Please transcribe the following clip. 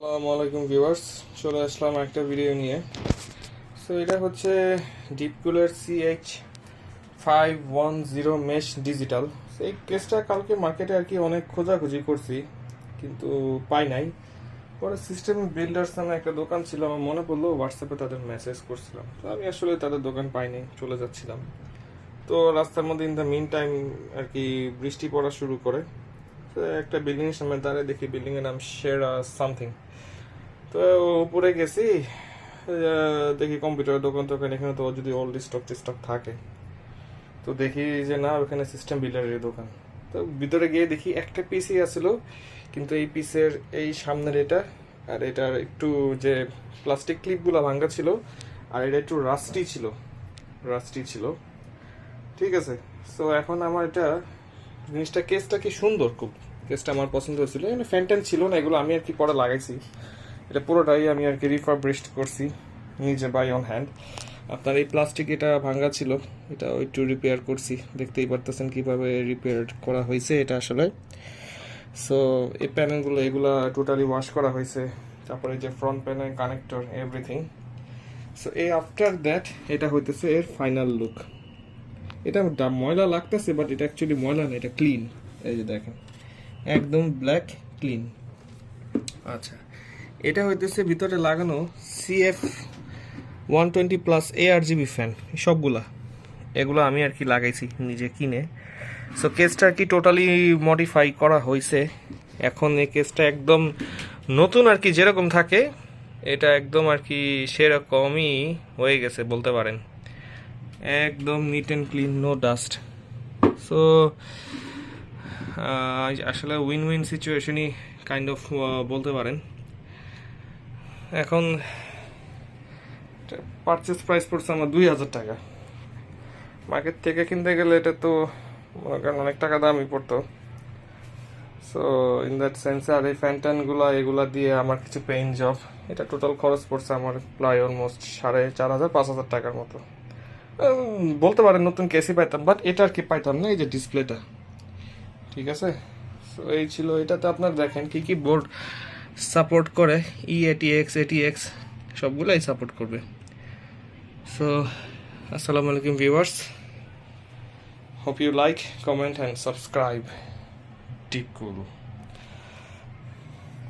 আসসালামু আলাইকুম ভিউয়ার্স, চলে আসলাম একটা ভিডিও নিয়ে। সো এটা হচ্ছে ডিপকুলার CH510 মেশ ডিজিটাল। এই কেসটা কালকে মার্কেটে আর কি অনেক খোঁজাখুঁজি করছি, কিন্তু পাই নাই। পরে সিস্টেম বিল্ডার্স নামে একটা দোকান ছিল, আমার মনে পড়লো, হোয়াটসঅ্যাপে তাদের মেসেজ করছিলাম। তো আমি আসলে তাদের দোকান পাইনি, চলে যাচ্ছিলাম। তো রাস্তার মধ্যে ইন দ্য মিন টাইম আর কি বৃষ্টি পড়া শুরু করে। তো একটা বিল্ডিংয়ের সামনে দাঁড়িয়ে দেখি বিল্ডিংয়ের নাম সেরা সামথিং। তো উপরে গেছি, দেখি কম্পিউটার দোকান টোকান, এখানে তো যদি ওল্ড স্টক টিস্টক থাকে। তো দেখি যে না, ওখানে সিস্টেম বিল্ডারের দোকান। তো ভিতরে গিয়ে দেখি একটা পিসি আছিল, কিন্তু এই পিসের এই সামনের এটা আর এটার একটু যে প্লাস্টিক ক্লিপগুলো ভাঙ্গা ছিল, আর এটা একটু রাস্টি ছিল। ঠিক আছে। সো এখন আমার এটা জিনিসটা, কেসটা কি সুন্দর, খুব কেসটা আমার পছন্দ হয়েছিল। এখানে ফ্যান ট্যান ছিল না, এগুলো আমি আর কি পরে লাগাইছি। এটা পুরোটাই আমি আর কি রিফারবিশড করছি নিজে বাই অন হ্যান্ড। আপনার এই প্লাস্টিক এটা ভাঙ্গা ছিল, এটা একটু রিপেয়ার করছি, দেখতেই পারতেছেন কিভাবে রিপেয়ার করা হয়েছে এটা আসলে। সো এই প্যানেলগুলো এগুলা টোটালি ওয়াশ করা হয়েছে, তারপরে যে front panel, connector, everything. So এই আফটার দ্যাট এটা হইতেছে এর ফাইনাল লুক। এটা ময়লা লাগতেছে, বাট এটা অ্যাকচুয়ালি ময়লা না, এটা ক্লিন। এই যে দেখেন, একদম ব্ল্যাক ক্লিন। আচ্ছা, এটা হইতেছে ভিতরে লাগানো CF120+ ARGB ফ্যান, সবগুলা এগুলো আমি আর কি লাগাইছি নিজে কিনে। সো কেসটা আর কি টোটালি মডিফাই করা হয়েছে। এখন এই কেসটা একদম নতুন আর কি যেরকম থাকে, এটা একদম আর কি সেরকমই হয়ে গেছে বলতে পারেন। একদম neat and clean, no dust. So আসলে উইন উইন সিচুয়েশনই কাইন্ড অফ বলতে পারেন। এখন পারচেস প্রাইস পড়ছে আমার 2000 টাকা। মার্কেট থেকে কিনতে গেলে এটা তো মনে করেন অনেক টাকা দামই পড়তো। সো ইন দ্যাট সেন্সে আর এই ফ্যানট্যানগুলো এগুলা দিয়ে আমার কিছু পেইন্ট জব, এটা টোটাল খরচ পড়ছে আমার প্রায় অলমোস্ট 4500-5000 টাকার মতো। বলতে পারেন নতুন কেসই পাইতাম, বাট এটা আর কি পাইতাম না, এই যে ডিসপ্লেটা। ঠিক আছে। সো এই ছিল। এটাতে আপনার দেখেন কি কি বোর্ড সাপোর্ট করে, EATX, ATX সবগুলাই সাপোর্ট করবে। সো আসসালামু আলাইকুম viewers, hope you like, comment and subscribe. Deep Guru.